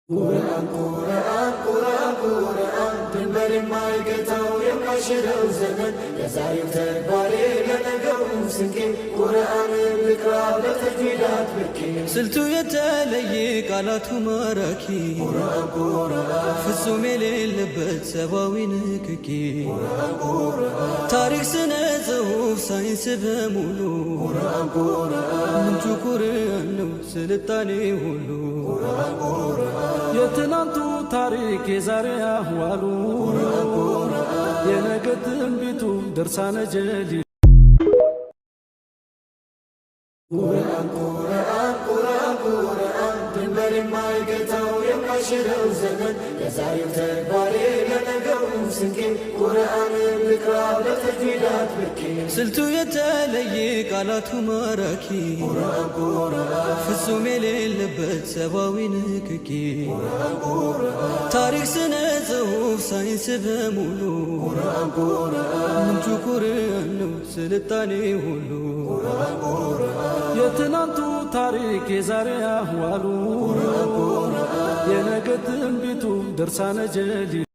ቁርአን ቁርአን ቁርአን ቁርአን ድንበር የማይገታው የማይሽረው ዘመን የዛሬው ተግባሬ ለነገው ስንቄ ቁርአን ልቅራ በተጅዊድ አጥብቄ ስልቱ የተለየ ቃላቱ ማራኪ ቁርአን ቁርአን ፍጹም የሌለበት ሰብአዊ ንክኪ ቁርአን ቁርአን ታሪክ ስነ ጽሑፍ ሳይንስ በሙሉ ቁርአን ቁርአን ምንጩ ቁርአን ነው ስልጣኔ ሁሉ ቁርአን ቁርአን የትናንቱ ታሪክ የዛሬ አህዋሉ የነገ ትንቢቱ ድርሳነ ጀሊል ቁርአን ቁርአን ቁርአን ቁርአን ድንበር የማይገታው የማይሽረው ዘመን የዛሬው ተግባሬ ለነገው ስንቄ ቁርአን ልቅራ በተጅዊድ አጥብቄ ስልቱ የተለየ ቃላቱ ማራኪ ቁርአን ቁርአን ፍጹም የሌለበት ሰብአዊ ንክኪ ቁርአን ቁርአን ታሪክ ስነ ጽሑፍ ሳይንስ በሙሉ ቁርአን ቁርአን ምንጩ ቁርአን ነው ስልጣኔ ሁሉ ቁርአን ቁርአን የትናንቱ ታሪክ የዛሬ አህዋሉ የነገ ትንቢቱ ድርሳነ ጀሊል